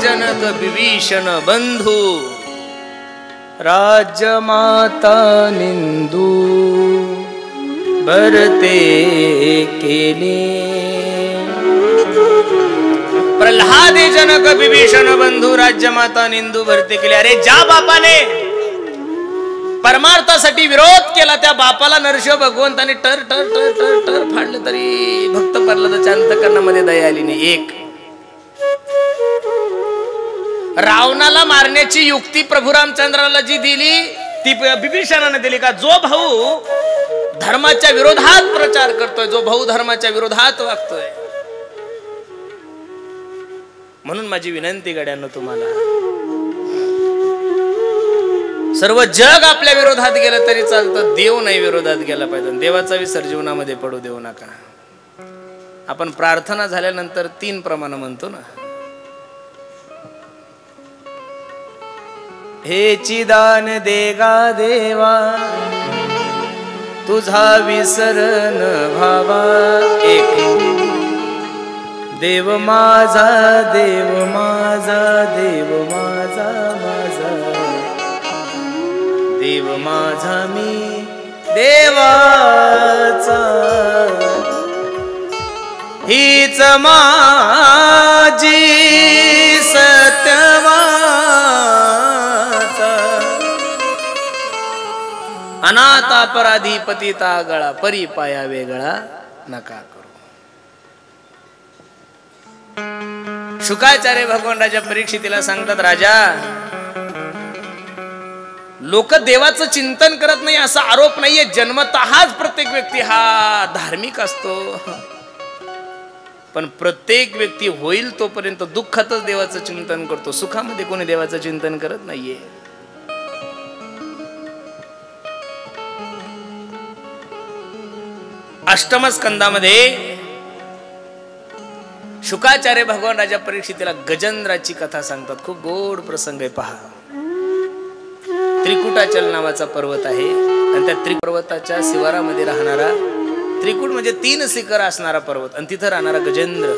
जनक विभीषण बंधू राज्य माता निंदू भरते केले। प्रल्हादे जनक विभीषण बंधू राज्य माता निंदू भरते केले। अरे ज्या बापाने परमार्थासाठी विरोध केला त्या बापाला नरसिंह भगवंताने टर टर टर टर टर फाडलं तरी भक्त प्रल्हादाच्या अंतःकरणामध्ये दया आली नाही। एक रावणाला मारण्याची युक्ती प्रभू रामचंद्राला जी दिली ती विभीषणाने दिली का? जो भाऊ धर्माच्या विरोधात प्रचार करतोय, जो भाऊ धर्माच्या विरोधात वागतोय। म्हणून माझी विनंती गड्यांनो तुम्हाला, सर्व जग आपल्या विरोधात गेलं तरी चालतं, देव नाही विरोधात गेला पाहिजे। देवाचा विसर जीवनामध्ये पडू देऊ नका। आपण प्रार्थना झाल्यानंतर 3 प्रमाण म्हणतो ना, हे चिदान देगा देवा तुझा विसर न व्हावा। एक देव माझा देव माझा देव माझा माझा देव माझा मी देवाचा, हीच माझी सत्यवाचा। अनाथ अपराधी पतिता गळा परी पाया वेगळा नका करू। शुकाचार्य भगवान राजा परीक्षितीला सांगतात, राजा लोक देवाचं चिंतन करत नाही असा आरोप नाहीये। जन्मतःच प्रत्येक व्यक्ती हा धार्मिक असतो, पण प्रत्येक व्यक्ती होईल तोपर्यंत दुःखातच देवाचं चिंतन करतो, सुखामध्ये कोणी देवाचं चिंतन करत नाहीये। अष्टम स्कंदामध्ये शुकाचार्य भगवान राजा परीक्षितीला गजेंद्राची कथा सांगतात। खूप गोड प्रसंग आहे पहा। त्रिकुटाचल नावाचा पर्वत आहे आणि त्या त्रिपर्वताच्या शिवारामध्ये राहणारा, त्रिकुट म्हणजे 3 शिखर असणारा पर्वत, आणि तिथं राहणारा गजेंद्र,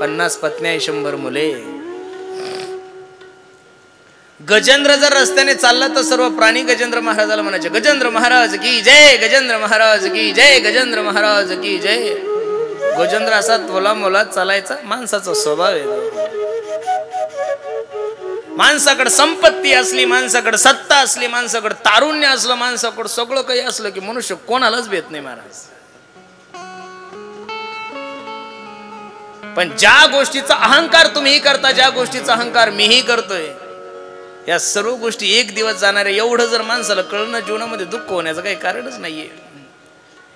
50 पत्न्या 100 मुले। गजेंद्र जर रस्त्याने चालला तर सर्व प्राणी गजेंद्र महाराजाला म्हणायचे, गजेंद्र महाराज की जय, गजेंद्र महाराज की जय, गजेंद्र महाराज की जय। गजेंद्र असा तोला मोलात चालायचा, माणसाचा स्वभाव आहे। माणसाकडे संपत्ती असली, माणसाकडे सत्ता असली, माणसाकडे तारुण्य असलं, माणसाकडे सगळं काही असलं की मनुष्य कोणालाच भेट नाही महाराज। पण ज्या गोष्टीचा अहंकार तुम्ही करता, ज्या गोष्टीचा अहंकार मीही करतोय, या सर्व गोष्टी एक दिवस जाणार आहे, एवढं जर माणसाला कळणं जीवनामध्ये दुःख होण्याचं काही कारणच नाहीये।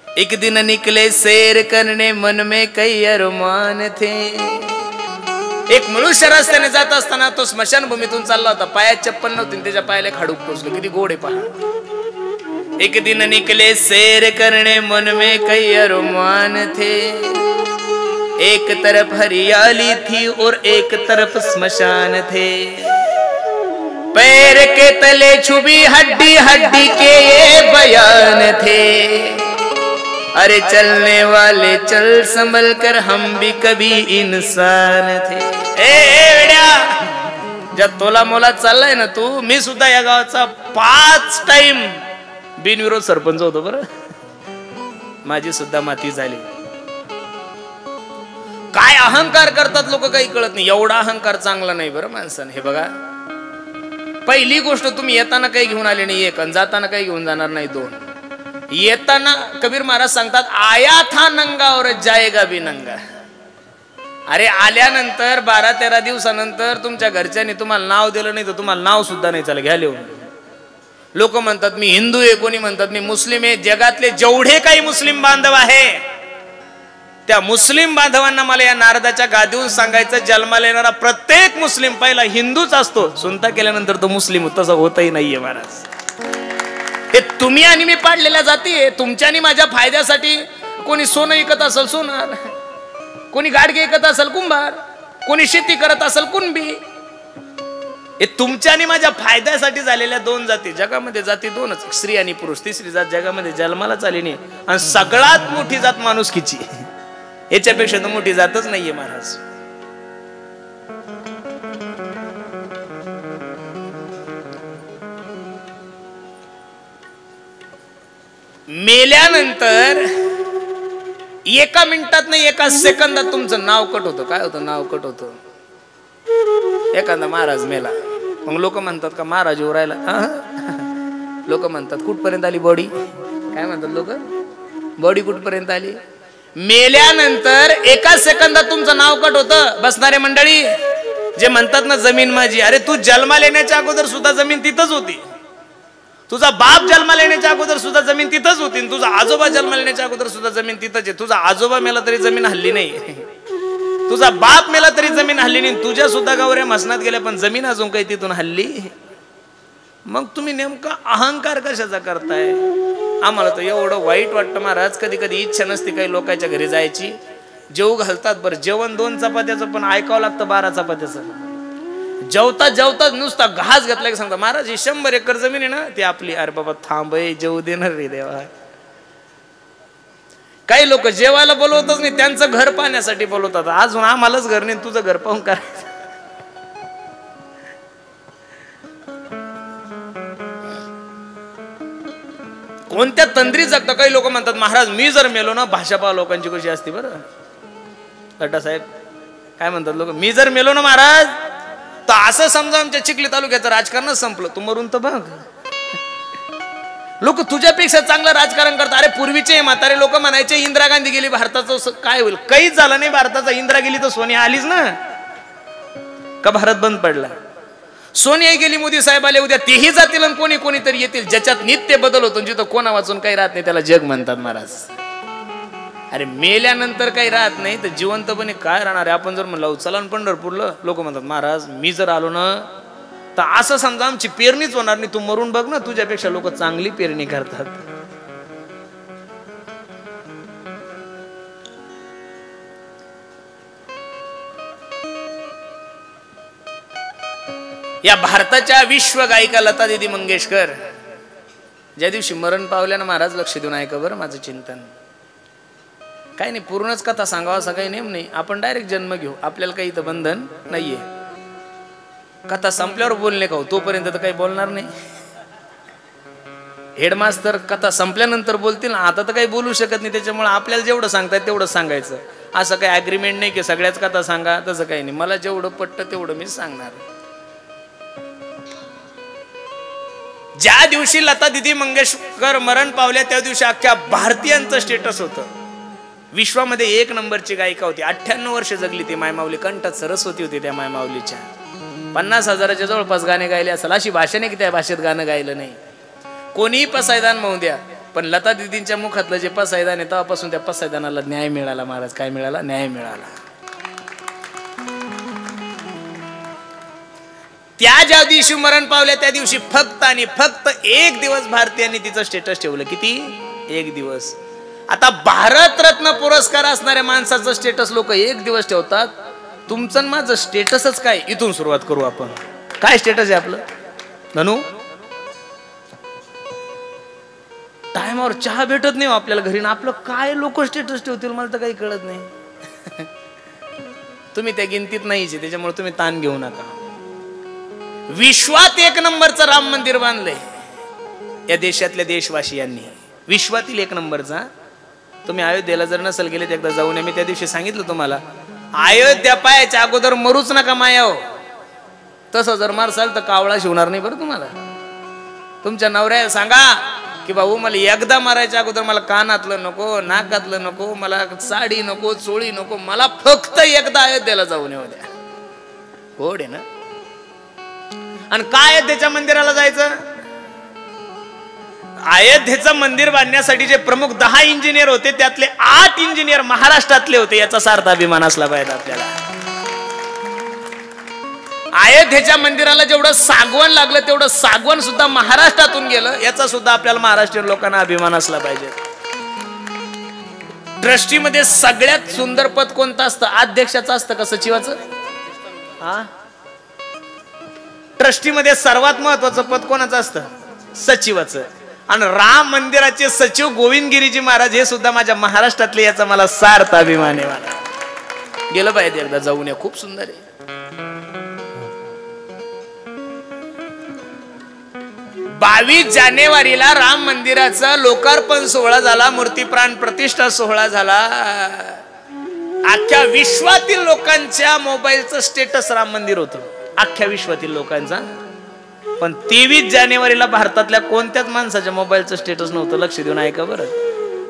एक दिन निकले सैर करने मन में कई अरमान थे। एक मनुष्य रस्त्याने जात असताना तो स्मशानभूमीतून चालला होता, पायात चप्पल नव्हती, त्याच्या पायाला खाडूक टोचलं, किती गोड आहे पहा। एक दिन निकले सैर करने मन में कई अरमान थे, एक तरफ हरियाली थी और एक तरफ स्मशान थे, पैर के तले छुबी हड्डी हड्डी के ये बयान थे, अरे चलने वाले चल संभल कर हम भी कभी इंसान थे। ज्या तोला मोला चाललाय ना तू, मी सुद्धा या गावाचा 5 टाइम बिनविरोध सरपंच होतो बरं, माझी सुद्धा माती झाली। काय अहंकार करतात लोक काही कळत नाही, एवढा अहंकार चांगला नाही बरं माणसाने। हे बघा, पहिली गोष्ट तुम्ही येताना काही घेऊन आले नाही 1, आणि जाताना काही घेऊन जाणार नाही 2। येताना कबीर महाराज सांगतात, आया था नंगा और जाएगा भी नंगा। अरे आल्यानंतर 12-13 दिवसानंतर तुमच्या घरच्यांनी तुम्हाला नाव दिलं नाही तर तुम्हाला नाव सुद्धा नाही चालेल, घ्या लिहून। लोक म्हणतात मी हिंदू आहे, कोणी म्हणतात मी मुस्लिम आहे। जगातले जेवढे काही मुस्लिम बांधव आहे त्या मुस्लिम बांधवांना मला या नारदाच्या गादीहून सांगायचं, जन्माला येणारा प्रत्येक मुस्लिम पहिला हिंदूच असतो, सुनता केल्यानंतर तो मुस्लिम तसं होतही नाहीये महाराज। हे तुम्ही आणि मी पाडलेल्या जाती, तुमच्या आणि माझ्या फायद्यासाठी कोणी सोनं विकत असेल सोनार, कोणी गाडगे विकत असेल कुंभार, कोणी शेती करत असेल कुणबी। हे तुमच्या आणि माझ्या फायद्यासाठी झालेल्या 2 जाती। जगामध्ये जाती 2च, स्त्री आणि पुरुष। तिसरी जात जगामध्ये जन्मालाच आली नाही, आणि सगळ्यात मोठी जात माणुसकीची, याच्यापेक्षा तर मोठी जातच नाहीये महाराज। मेल्यानंतर एका मिनिटात नाही एका सेकंदात तुमचं नाव कट होतं. काय होतं? नाव कट होतं. एखादा महाराज मेला, मग लोक म्हणतात का महाराज येऊ राहिला? लोक म्हणतात कुठपर्यंत आली बॉडी? काय म्हणतात लोक? बॉडी कुठपर्यंत आली? मेल्यानंतर एका सेकंदात तुमचं नाव कट होतं. बसणारे मंडळी जे म्हणतात ना जमीन माझी, अरे तू जन्माला येण्याच्या अगोदर सुद्धा जमीन तिथंच होती. तुझा बाप जन्माला येण्याच्या अगोदर सुद्धा जमीन तिथंच होती. तुझा आजोबा जन्माला येण्याच्या अगोदर सुद्धा जमीन तिथंच आहे. तुझा आजोबा मेला तरी जमीन हल्ली नाही, तुझा बाप मेला तरी जमीन हल्ली नाही, तुझ्या सुद्धा गावऱ्या मसनात गेल्या पण जमीन अजून काही तिथून हल्ली. मग तुम्ही नेमका अहंकार कशाचा करताय? आम्हाला तर एवढं वाईट वाटतं महाराज. कधी कधी इच्छा नसते काही लोकांच्या घरी जायची. जेवू घालतात, बरं जेवण 2 चपात्याचं पण ऐकावं लागतं 12 चपात्याचं. जेवता जेवता नुसता घास घेतला की सांगता महाराज ही 100 एकर जमीन आहे ना ती आपली. अरे बाबा थांब, जेवू देणार रे देवा. काही लोक जेवायला बोलवतच नाही, त्यांचं घर पाहण्यासाठी बोलवतात. अजून आम्हालाच घर नाही, तुझं घर पाहून करायचं. कोणत्या तंद्री जगता. काही लोक म्हणतात महाराज मी जर मेलो ना, भाषा पहा लोकांची कशी असते बरं. लड्डा साहेब काय म्हणतात लोक, मी जर मेलो ना महाराज तर असं समजा आमच्या चिखली तालुक्याचं राजकारणच संपलं. तू मरून तर बघ. लोक तुझ्यापेक्षा चांगलं राजकारण करतात. अरे पूर्वीचे म्हातारे लोक म्हणायचे इंदिरा गांधी गेली भारताचं काय होईल? काहीच झालं नाही भारताचा. इंदिरा गेली तर सोनिया आलीच ना, का भारत बंद पडला? सोनिया गेली, मोदी साहेब आले, उद्या तेही जातील आणि कोणी कोणीतरी येतील. ज्याच्यात नित्य बदल होतो, जिथं कोणा वाचून काही राहत नाही त्याला जग म्हणतात महाराज. अरे मेल्यानंतर काही राहत नाही तर जिवंतपणे काय राहणार आहे? आपण जर म्हणलं चला पंढरपूरला, लोक म्हणतात महाराज मी जर आलो ना तर असं समजा आमची पेरणीच होणार नाही. तू मरून बघ ना, तुझ्यापेक्षा लोक चांगली पेरणी करतात. या भारताच्या विश्व गायिका लता दीदी मंगेशकर ज्या दिवशी मरण पावल्या ना महाराज, लक्ष देऊन ऐका बरं माझं चिंतन. काही नाही, पूर्णच कथा सांगावा असा काही नेम नाही. आपण डायरेक्ट जन्म घेऊ, आपल्याला काही इथं बंधन नाहीये. कथा संपल्यावर बोलणे का, तोपर्यंत तर काही बोलणार नाही. हेडमास्तर कथा संपल्यानंतर बोलतील, आता तर काही बोलू शकत नाही. त्याच्यामुळे आपल्याला जेवढं सांगताय तेवढं सांगायचं. असं काही ॲग्रीमेंट नाही की सगळ्याच कथा सांगा, तसं काही नाही. मला जेवढं पटतं तेवढं मी सांगणार. ज्या दिवशी लता दीदी मंगेशकर मरण पावल्या त्या दिवशी अख्ख्या भारतीयांचं स्टेटस होतं. विश्वामध्ये 1 नंबरची गायिका होती. 98 वर्ष जगली ती मायमाऊली. कंठात सरस्वती होती त्या मायमाऊलीच्या. 50,000च्या जवळपास गाणे गायले असेल. अशी भाषा नाही की त्या भाषेत गाणं गायलं नाही. कोणीही पसायदान म्हणू द्या, पण लता दीदींच्या मुखातलं जे पसायदान आहे तेव्हापासून त्या पसायदानाला न्याय मिळाला महाराज. काय मिळाला? न्याय मिळाला. त्या ज्या दिवशी मरण पावल्या त्या दिवशी फक्त आणि फक्त 1 दिवस भारतीयांनी तिचं स्टेटस ठेवलं. किती? 1 दिवस. आता भारतरत्न पुरस्कार असणाऱ्या माणसाचं स्टेटस लोक 1 दिवस ठेवतात. तुमचं माझं स्टेटसच काय? इथून सुरुवात करू आपण. काय स्टेटस आहे आपलं धनू? टायमावर चहा भेटत नाही आपल्याला घरी ना. आपलं काय लोक स्टेटस ठेवतील मला तर काही कळत नाही. तुम्ही त्या गिनतीत नाहीचे, त्याच्यामुळे तुम्ही ताण घेऊ नका. विश्वात 1 नंबरचं राम मंदिर बांधलंय या देशातल्या देशवासियांनी. विश्वातील 1 नंबरचा. तुम्ही अयोध्येला जर नसेल गेले तर एकदा जाऊन या. मी त्या दिवशी सांगितलं तुम्हाला, अयोध्या पायाच्या अगोदर मरूच नका मायाव. तसं जर मारसाल तर कावळा शिवणार नाही बरं तुम्हाला. तुमच्या नवऱ्याला सांगा की भाऊ मला एकदा मारायच्या अगोदर मला कानातलं नको, नाकातलं नको, मला साडी नको, चोळी नको, मला फक्त एकदा अयोध्येला जाऊन येऊ द्या. गोड आहे ना? आणि काय अयोध्येच्या मंदिराला जायचं? अयोध्येचं मंदिर बांधण्यासाठी जे प्रमुख 10 इंजिनियर होते त्यातले 8 इंजिनियर महाराष्ट्रातले होते. याचा सार्थ अभिमान असला पाहिजे आपल्याला. अयोध्येच्या मंदिराला जेवढं सागवण लागलं तेवढं सागवण सुद्धा महाराष्ट्रातून गेलं. याचा सुद्धा आपल्याला महाराष्ट्रीय लोकांना अभिमान असला पाहिजे. ट्रस्टीमध्ये सगळ्यात सुंदर पद कोणतं असतं? अध्यक्षाचं असतं का सचिवाचं? हा, ट्रस्टीमध्ये सर्वात महत्वाचं पद कोणाचं असतं? सचिवाचं. आणि राम मंदिराचे सचिव गोविंदगिरीजी महाराज हे सुद्धा माझ्या महाराष्ट्रातले. याचा मला सार्थ अभिमान आहे. मला गेलं पाहिजे एकदा जाऊन या. खूप सुंदर आहे. 22 जानेवारीला राम मंदिराचा लोकार्पण सोहळा झाला, मूर्ती प्राण प्रतिष्ठा सोहळा झाला. अख्ख्या विश्वातील लोकांच्या मोबाईलचं स्टेटस राम मंदिर होतं, अख्ख्या विश्वातील लोकांचा. पण 23 जानेवारीला भारतातल्या कोणत्याच माणसाच्या मोबाईलचं स्टेटस नव्हतं. लक्ष देऊन ऐका बरं.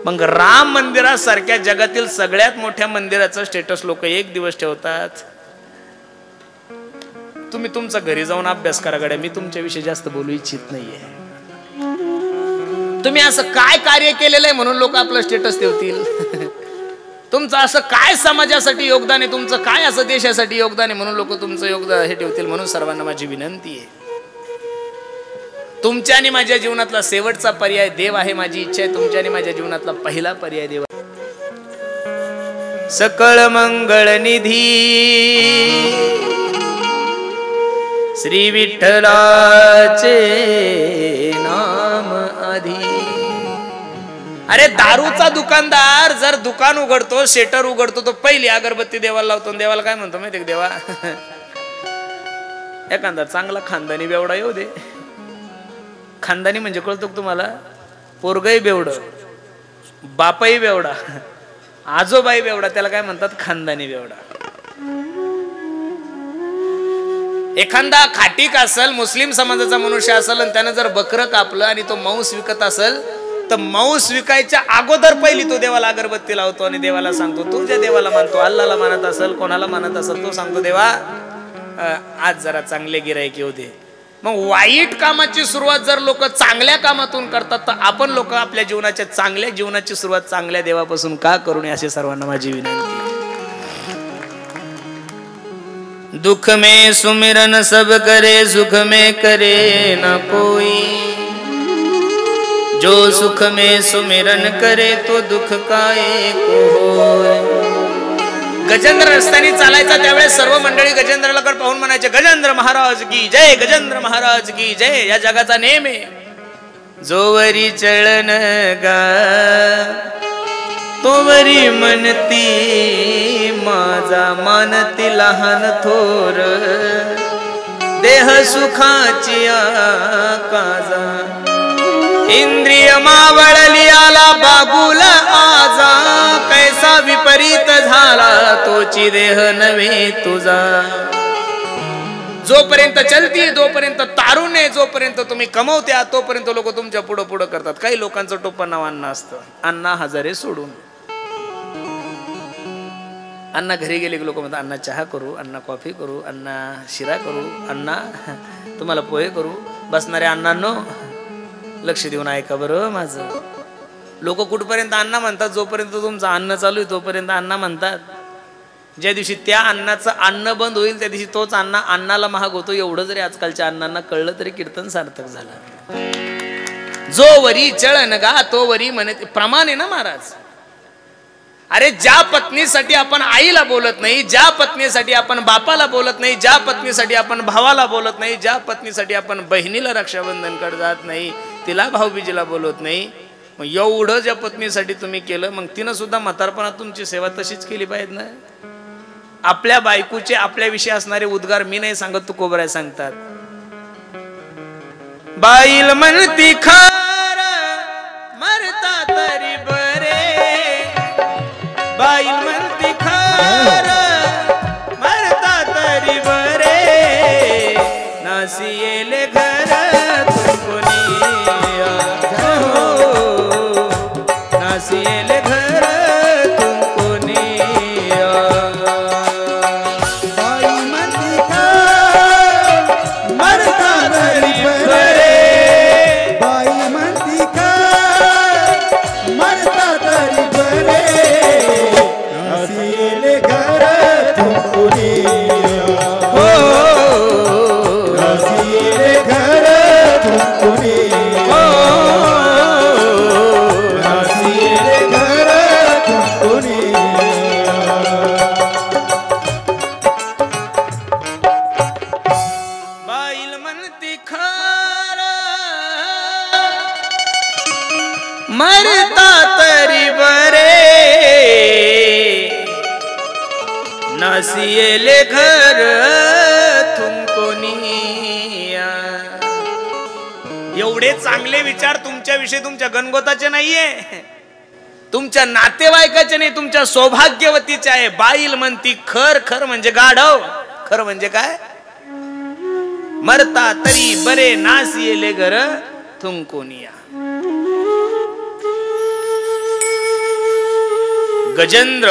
मग राम मंदिरासारख्या जगातील सगळ्यात मोठ्या मंदिराचं स्टेटस लोक एक दिवस ठेवतात. तुम्ही तुमचा घरी जाऊन अभ्यास करा गड्या, मी तुमच्याविषयी जास्त बोलू इच्छित नाहीये. तुम्ही असं काय कार्य केलेलं आहे म्हणून लोक आपलं स्टेटस ठेवतील? तुमचं असं काय समाजासाठी योगदान आहे, तुमचं काय असं देशासाठी योगदान आहे म्हणून लोक तुमचं योगदान हे ठेवतील. म्हणून सर्वांना माझी विनंती आहे, तुमच्या आणि माझ्या जीवनातला शेवटचा पर्याय देव आहे. माझी इच्छा आहे तुमच्या आणि माझ्या जीवनातला पहिला पर्याय देव. सकळ मंगळ निधी श्री विठ्ठलाचे नाम आधी. अरे दारूचा दुकानदार जर दुकान उघडतो, शेटर उघडतो, तो पहिली अगरबत्ती देवाला लावतो. देवाला काय म्हणतो माहिती, देवा एखादा चांगला खानदानी बेवडा येऊ दे. खानदानी म्हणजे कळतो तुम्हाला, पोरगही बेवड, बापही बेवडा, आजोबाई बेवडा, त्याला काय म्हणतात, खानदानी बेवडा. एखादा खाटीक असेल, मुस्लिम समाजाचा मनुष्य असेल आणि त्यानं जर बकरं कापलं आणि तो मांस विकत असेल, तर मांस विकायच्या अगोदर पहिली तो देवाला अगरबत्ती लावतो आणि देवाला सांगतो, तू ज्या देवाला मानतो, अल्लाला मानत असेल, कोणाला मानत असेल, तो सांगतो देवा आज जरा चांगले गिराईक येऊ दे. मग वाईट कामाची सुरुवात जर लोक चांगल्या कामातून करतात, तर आपण लोक आपल्या जीवनाच्या चांगल्या जीवनाची सुरुवात चांगल्या देवापासून का करू नये, असे सर्वांना माझी विनंती. दुख में सुमिरन सब करे, सुख में करे न कोई. जो सुख में सुमिरन करे तो दुख काहे को होय. गजेंद्र रस्त्याने चालायचा त्यावेळेस सर्व मंडळी गजेंद्राला पाहून म्हणायचे, गजेंद्र महाराज की जय, गजेंद्र महाराज की जय. या जगाचा नेम आहे, जोवरी चळन गा तोवरी म्हणती माझा मानती लहान थोर. देह सुखाची काजा इंद्रिय मावळली आला बाबूल आजा. कैसा विपरीत झाला तोची देह नव्हे तुझा. जोपर्यंत चलती, जोपर्यंत तारुण्य, जोपर्यंत तुम्ही कमवत्या, तोपर्यंत लोक तुमच्या पुढं पुढं करतात. काही लोकांचं टोपण नाव अण्णा असतं. अण्णा हजारे सोडून अण्णा घरी गेले की लोक म्हणतात, अण्णा चहा करू, अण्णा कॉफी करू, अण्णा शिरा करू, अण्णा तुम्हाला पोहे करू. बसणारे अण्णांनो लक्ष देऊन ऐका बरं माझं. लोक कुठपर्यंत अण्णा म्हणतात, जोपर्यंत तुमचं अन्न चालू आहे तोपर्यंत अण्णा म्हणतात. ज्या दिवशी त्या अन्नाचं अन्न बंद होईल त्या दिवशी तोच अण्णा अन्नाला महाग होतो. एवढं जरी आजकालच्या अण्णांना कळलं तरी कीर्तन सार्थक झालं. जो वरी चळन गा तो वरी म्हणे, प्रमाण आहे ना महाराज. अरे ज्या पत्नीसाठी आपण आईला बोलत नाही, ज्या पत्नीसाठी आपण बापाला बोलत नाही, ज्या पत्नीसाठी आपण भावाला बोलत नाही, ज्या पत्नीसाठी आपण बहिणीला रक्षाबंधन कडे जात नाही, तिला भाऊबीजीला बोलत नाही, मग एवढं ज्या पत्नीसाठी तुम्ही केलं, मग तिनं सुद्धा म्हातारपणात तुमची सेवा तशीच केली पाहिजे ना. आपल्या बायकोचे आपल्याविषयी असणारे उद्गार मी नाही सांगत, तू कोबराय सांगतात. बाईल म्हणती खार मरता तरी बरे, बाईल म्हणती खार मरता तरी बरे, नासी येले घर कोणी हो, नासी येले घर कोणी. मरता तरी बरे, नासियेले घर तुमको निया. एवढे चांगले विचार तुमच्याविषयी तुमच्या गणगोताचे नाहीये, तुमच्या नातेवाईकाचे नाही, तुमच्या सौभाग्यवतीचे आहे. बाईल म्हणती खर, खर म्हणजे गाढव. खर म्हणजे काय? मरता तरी बरे नास येले घर थुंकोनिया. गजेंद्र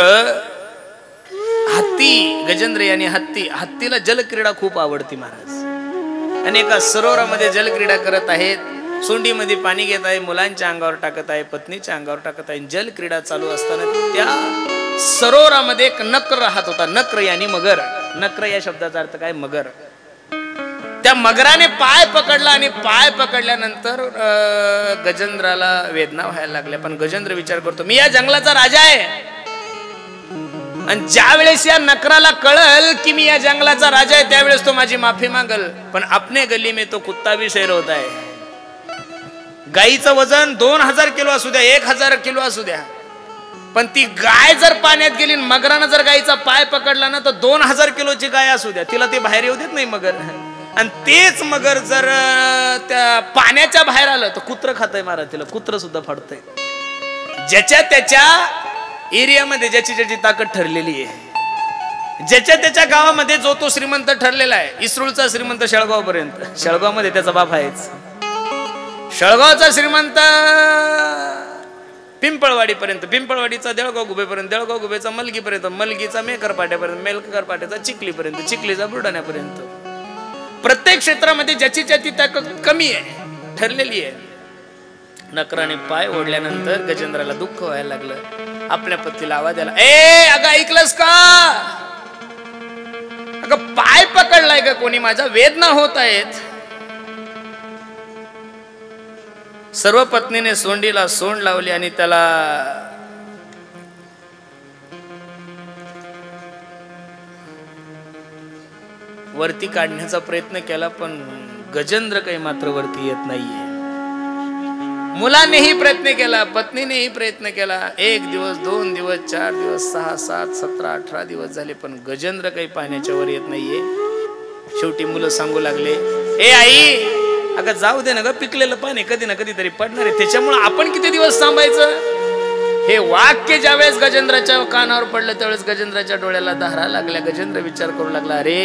हत्ती, गजेंद्र यानी हत्ती, हत्तीला जलक्रीडा खूप आवडती महाराज. आणि एका सरोवरामध्ये जलक्रीडा करत आहेत. सोंडीमध्ये पाणी घेत आहे, मुलांच्या अंगावर टाकत आहे, पत्नीच्या अंगावर टाकत आहे. जलक्रीडा चालू असताना त्या सरोवरामध्ये एक नक्र राहत होता. नक्र यानी मगर. नक्र या शब्दाचा अर्थ काय? मगर. त्या मगराने पाय पकडला आणि पाय पकडल्यानंतर गजेंद्राला वेदना व्हायला लागल्या. पण गजेंद्र विचार करतो, मी या जंगलाचा राजा आहे. आणि ज्या वेळेस या नकराला कळल की मी या जंगलाचा राजा आहे, त्यावेळेस तो माझी माफी मागल. पण अपने गली में तो कुत्ता भी शेर होता है. गाईचं वजन 2000 किलो असू द्या, 1000 किलो असू द्या, पण ती गाय जर पाण्यात गेली, मगरानं जर गायीचा पाय पकडला ना, तर 2000 किलोची गाय असू द्या, तिला ते बाहेर येऊ देत नाही मगर. आणि तेच मगर जर त्या पाण्याच्या बाहेर आलं तर कुत्र खातंय महाराज, तिला कुत्र सुद्धा फाडतंय. ज्याच्या त्याच्या एरियामध्ये ज्याची ज्याची ताकद ठरलेली आहे, ज्याच्या त्याच्या गावामध्ये जो तो श्रीमंत ठरलेला आहे. इस्रोलचा श्रीमंत शेळगाव पर्यंत, शेळगाव मध्ये त्याचा बाप आहेच. शेळगावचा श्रीमंत पिंपळवाडी पर्यंत, पिंपळवाडीचा देळगाव गुबेपर्यंत, देळगाव गुबेचा मलगीपर्यंत, मलगीचा मेकरपाट्यापर्यंत, मेकरपाट्याचा चिखलीपर्यंत, चिखलीचा बुलढाण्यापर्यंत. प्रत्येक क्षेत्रामध्ये ज्याची ज्याची ताकद कमी आहे, ठरलेली आहे. नकराने पाय ओढल्यानंतर गजेंद्राला दुःख व्हायला लागलं. आपल्या पतीला आवाज आला, ए अगं ऐकलंस का? अगं पाय पकडलाय का कोणी माझा? वेदना होत आहेत. सर्व पत्नीने सोंडीला सोंड लावली आणि त्याला वरती काढण्याचा प्रयत्न केला, पण गजेंद्र काही मात्र वरती येत नाहीये. मुलानेही प्रयत्न केला, पत्नीनेही प्रयत्न केला. 1 दिवस, 2 दिवस, 4 दिवस, 6, 7, 17, 18 दिवस झाले, पण गजेंद्र काही पाण्याच्या वर येत नाहीये. शेवटी मुलं सांगू लागले, ए आई अगं जाऊ दे ना ग, पिकलेलं पाणी कधी ना कधीतरी पडणार आहे, त्याच्यामुळे आपण किती दिवस थांबायचं? हे वाक्य ज्यावेळेस गजेंद्राच्या कानावर पडलं त्यावेळेस गजेंद्राच्या डोळ्याला धारा लागल्या. गजेंद्र विचार करू लागला, अरे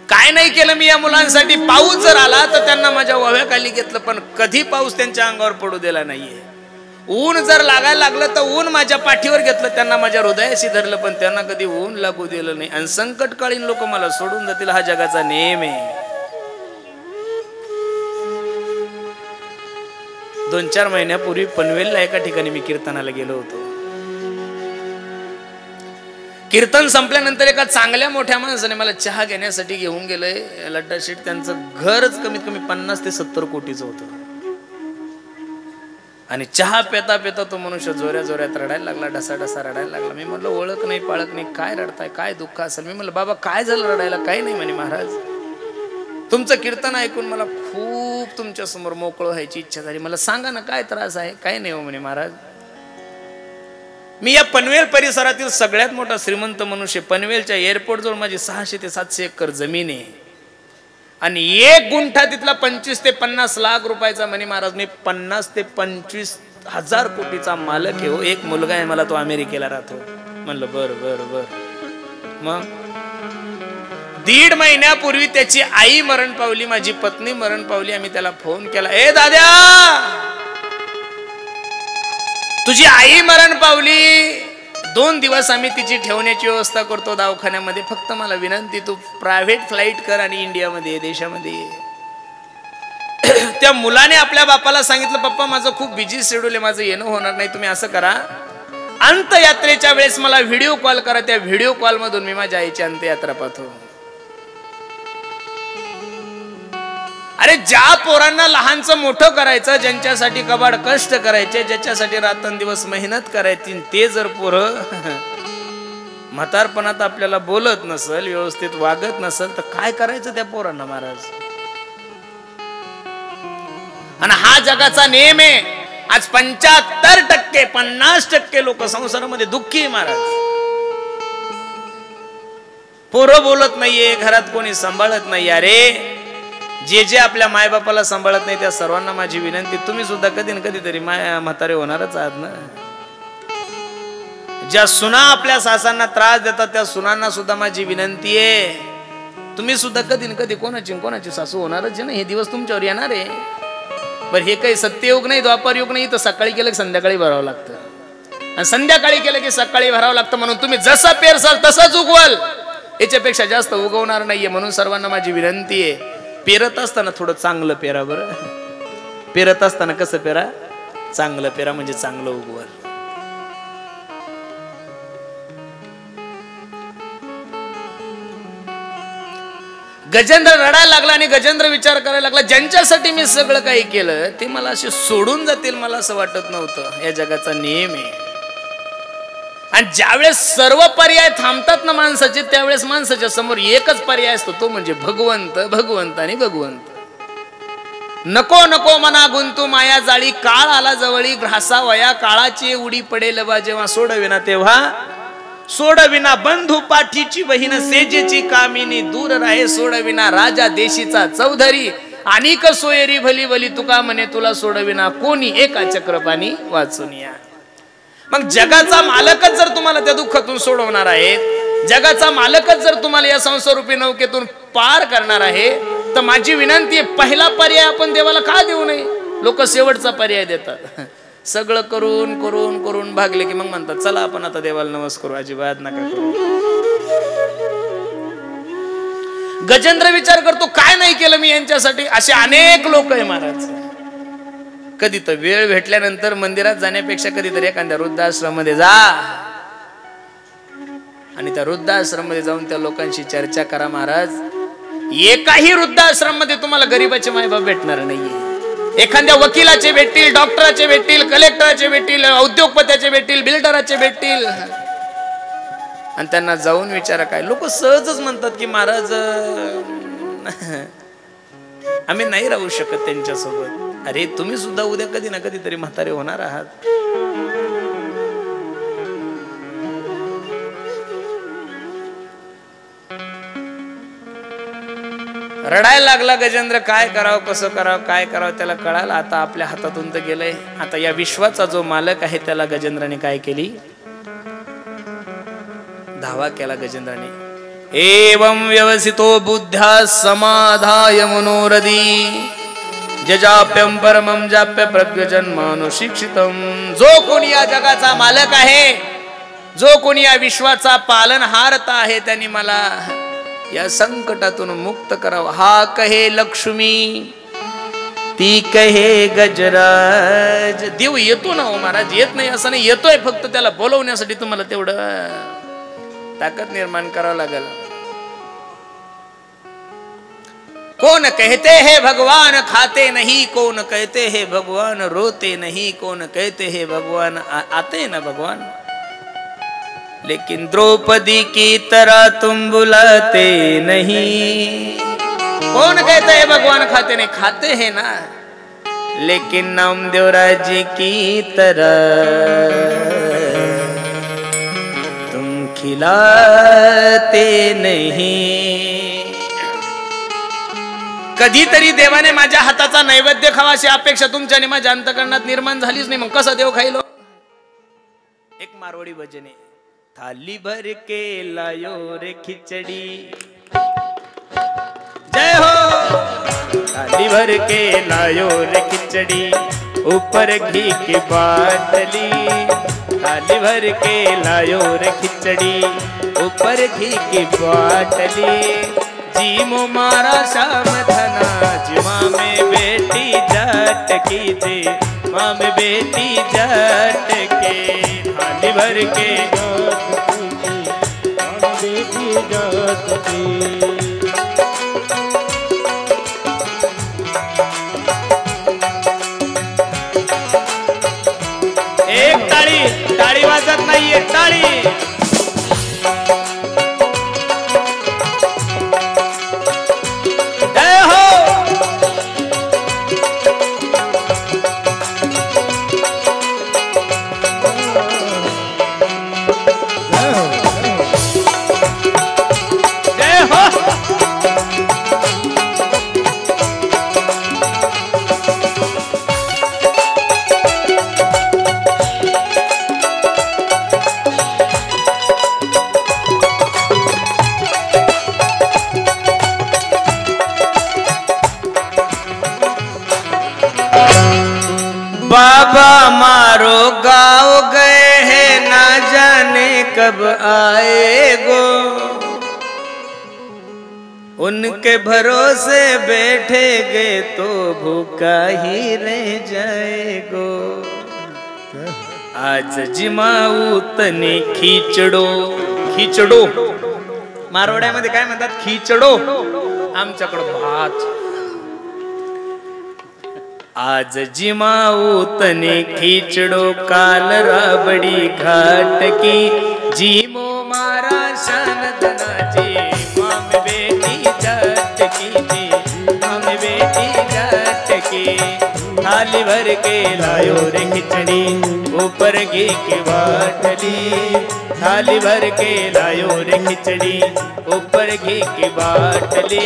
काय नाही केलं मी या मुलांसाठी. पाऊस जर आला तर त्यांना माझ्या वव्याखाली घेतलं, पण कधी पाऊस त्यांच्या अंगावर पडू दिला नाहीये. ऊन जर लागायला लागलं तर ऊन माझ्या पाठीवर घेतलं, त्यांना माझ्या हृदयाशी धरलं, पण त्यांना कधी ऊन लागू दिलं नाही. आणि संकटकालीन लोक मला सोडून जातील, हा जगाचा नियम आहे. 2-4 महिन्यापूर्वी पनवेलला एका ठिकाणी मी कीर्तनाला गेलो होतो. कीर्तन संपल्यानंतर एका चांगल्या मोठ्या माणसाने मला चहा घेण्यासाठी घेऊन गेलंय. लड्डा शेठ, त्यांचं घरच कमीत कमी 50 ते 70 कोटीचं होतं. आणि चहा पेता पेता तो मनुष्य जोऱ्या जोऱ्यात रडायला लागला, ढसा ढसा रडायला लागला. मी म्हणलं, ओळख नाही पाळख नाही, काय रडताय, काय दुःख असेल? मी म्हणलं, बाबा काय झालं रडायला? काही नाही म्हणे महाराज, तुमचं कीर्तन ऐकून मला खूप तुमच्या समोर मोकळं व्हायची इच्छा झाली. मला सांगा ना काय त्रास आहे? काही नाही हो म्हणे महाराज. मी या पनवेल परिसरातील सगळ्यात मोठा श्रीमंत मनुष्य. पनवेलच्या एअरपोर्ट जवळ माझी 600 ते 700 एकर जमीन आहे आणि 1 गुंठा तिथला 25 ते 50 लाख रुपयाचा म्हणे महाराज. मी 50 ते 25 हजार कोटीचा मालक आहे हो. एक मुलगा आहे मला, तो अमेरिकेला राहतो. म्हणलं बर बर बर. मग 1.5 महिन्यापूर्वी त्याची आई मरण पावली, माझी पत्नी मरण पावली. आम्ही त्याला फोन केला, ए दाद्या तुझी आई मरण पावली, 2 दिवस आम्ही तिची ठेवण्याची व्यवस्था करतो दवाखान्यामध्ये, फक्त मला विनंती तू प्रायव्हेट फ्लाईट कर आणि इंडियामध्ये देशामध्ये. त्या मुलाने आपल्या बापाला सांगितलं, पप्पा माझं खूप बिझी शेड्यूल आहे, माझं येणं होणार नाही, तुम्ही असं करा अंत्ययात्रेच्या वेळेस मला व्हिडिओ कॉल करा. त्या व्हिडिओ कॉल मधून मी माझ्या आईची अंत्ययात्रा पाहतो. अरे ज्या पोरांना लहानचं मोठं करायचं, ज्यांच्यासाठी कबाड कष्ट करायचे, ज्याच्यासाठी रात्रंदिवस मेहनत करायची, ते जर पोरं म्हातारपणात आपल्याला बोलत नसेल, व्यवस्थित वागत नसेल, तर काय करायचं त्या पोरांना महाराज? आणि हा जगाचा नियम आहे. आज 75% 50% लोक संसारामध्ये दुःखी महाराज. पोरं बोलत नाहीये, घरात कोणी सांभाळत नाही. अरे जे जे आपल्या मायबापाला सांभाळत नाही त्या सर्वांना माझी विनंती, तुम्ही सुद्धा कधी ना कधीतरी म्हातारे होणारच आहात ना. ज्या सुना आपल्या सासांना त्रास देतात त्या सुनांना सुद्धा माझी विनंती आहे, तुम्ही सुद्धा कधी ना कधी कोणाची सासू होणारच ना. हे दिवस तुमच्यावर येणार आहे. बरं, हे काही सत्ययुग नाही, द्वापार युग नाही. तर सकाळी केलं की संध्याकाळी भरावं लागतं, आणि संध्याकाळी केलं की सकाळी भरावं लागतं. म्हणून तुम्ही जसं पेरसाल तसंच उगवाल, याच्यापेक्षा जास्त उगवणार नाहीये. म्हणून सर्वांना माझी विनंती आहे, पेरत असताना थोडं चांगलं पेरा. बरं, पेरत असताना कसं पेरा? चांगलं पेरा, म्हणजे चांगलं उगवाल. गजेंद्र रडायला लागला आणि गजेंद्र विचार करायला लागला, ज्यांच्यासाठी मी सगळं काही केलं ते मला असे सोडून जातील मला असं वाटत नव्हतं. या जगाचा नियम आहे. आणि ज्यावेळेस सर्व पर्याय थांबतात ना माणसाचे, त्यावेळेस माणसाच्या समोर एकच पर्याय असतो, तो म्हणजे भगवंत, भगवंत आणि भगवंत. नको नको मना गुंतू माया जाळी, काळ आला जवळी घासा वया, काळाची उडी पडेल बा जेव्हा सोडविना तेव्हा सोडविना, बंधू पाठीची बहीण सेजेची कामिनी, दूर राहे सोडविना राजा देशीचा चौधरी, अनिक सोयरी भली भली तुका म्हणे तुला सोडविना कोणी, एका चक्रपाणी वाचून या. मग जगाचा मालकच जर तुम्हाला त्या दुःखातून सोडवणार आहे, जगाचा मालकच जर तुम्हाला या संसारूपी नौकेतून पार करणार आहे, तर माझी विनंती आहे, पहिला पर्याय आपण देवाला का देऊ नये? लोक शेवटचा पर्याय देतात. सगळं करून करून करून भागले की मग म्हणतात चला आपण आता देवाला नमस्कार करू. अजिबात नका करू. गजेंद्र विचार करतो, काय नाही केलं मी यांच्यासाठी? असे अनेक लोक आहे महाराज. कधी तर वेळ भेटल्यानंतर मंदिरात जाण्यापेक्षा कधीतरी एखाद्या वृद्धाश्रम मध्ये जा आणि त्या वृद्धाश्रम मध्ये जाऊन त्या लोकांशी चर्चा करा. महाराज, एकाही वृद्धाश्रम मध्ये तुम्हाला गरीबाचे मायबाप भेटणार नाहीये. एखाद्या वकिलाचे भेटतील, डॉक्टराचे भेटतील, कलेक्टराचे भेटतील, उद्योगपत्याचे भेटतील, बिल्डराचे भेटतील. आणि त्यांना जाऊन विचारा. काय लोक सहजच म्हणतात की महाराज आम्ही नाही राहू शकत त्यांच्यासोबत. अरे तुम्ही सुद्धा उद्या कधी ना कधीतरी म्हातारे होणार आहात. रडायला लागला गजेंद्र. काय करावं, कसं करावं, काय करावं त्याला कळालं. आता आपल्या हातातून तर गेलंय. आता या विश्वाचा जो मालक आहे त्याला गजेंद्राने काय केली? धावा केला गजेंद्राने. एवं व्यवसितो बुद्ध्या समाधाय मनोरदी जजाप्यम परमं जाप्य प्रज्ञजन्मानुशिक्षितम. जो कोणी या जगाचा मालक आहे, जो कोणी या विश्वाचा पालनहारता आहे, त्यांनी मला या संकटातून मुक्त करावं. हा कहे लक्ष्मी, ती कहे गजराज. देव येतो ना हो महाराज, येत नाही असं नाही, येतोय. फक्त त्याला बोलवण्यासाठी तुम्हाला तेवढं ताकद निर्माण करावं लागेल. कौन कहते हैं भगवान खाते नहीं, कौन कहते हैं भगवान रोते नहीं, कौन कहते हैं भगवान आते ना भगवान, लेकिन द्रौपदी की तरह तुम बुलाते नहीं. कौन कहते हैं भगवान खाते नहीं? खाते हैं ना, लेकिन नामदेव राज जी की तरह तुम खिलाते नहीं. कधीतरी देवाने माझ्या हाताचा नैवेद्य खावा अशी अपेक्षा तुमच्या आणि माझ्या अंतकरणात निर्माण झालीच नाही. मग कसा देव खाईल? एक मारवाडी भजन आहे. थाली भर के लायो रे खिचड़ी, जय हो. थाली भर के लायो रे खिचड़ी, ऊपर घी की बाटली. थाली भर के लायो रे खिचड़ी, ऊपर घी की बाटली. जी मो मारा श्याम धना, जी माँ में बेटी जाट की जे, माँ में बेटी जाट के. थाली भर के बेटी जाट की. एक टाळी, टाळी वाजत नाहीये, टाळी. बाबा मारो गाँव गए हैं ना जाने कब आएगो, उनके भरोसे बैठेगे तो भूखा ही रह जाएगो। आज जिमाऊ तने खिचडो, खिचडो मारवाड्यामध्ये काय म्हणतात? खिचडो, आमच्याकडं भात। आज जिमाऊ तने खिचडो, काल राबडी घाट की, जीमो मारा शान धनाची, माम बेटी जाट की जी, माम बेटी जाट की। थाली भर के लायो रे खिचड़ी, ऊपर घी की बाटली, थाली भर के लायो रे खिचड़ी, ऊपर घी की बाटली।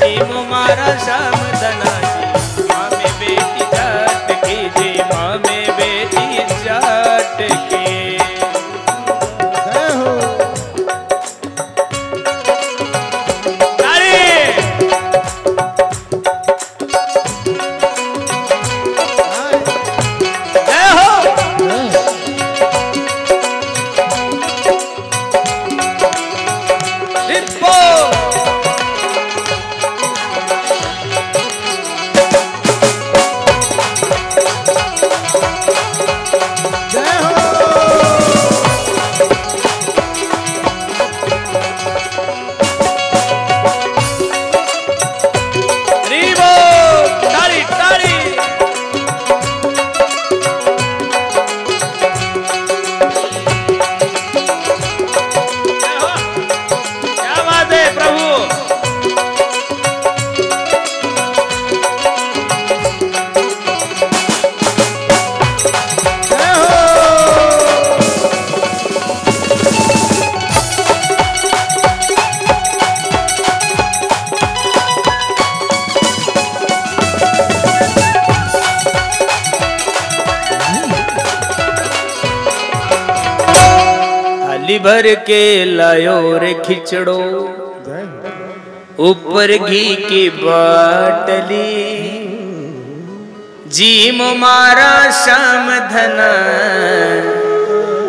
जीमो मारा शाम धनाची, माँ में बेटी जाट की जी, माँ में बेटी जाट की। थाली भर के लायो रे खिचड़ो, ऊपर घी की बाटली, जीम मारा शाम धना,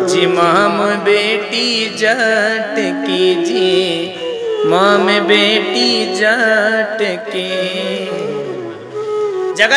जी माम बेटी जाट की जी, माम बेटी जाट की। जगत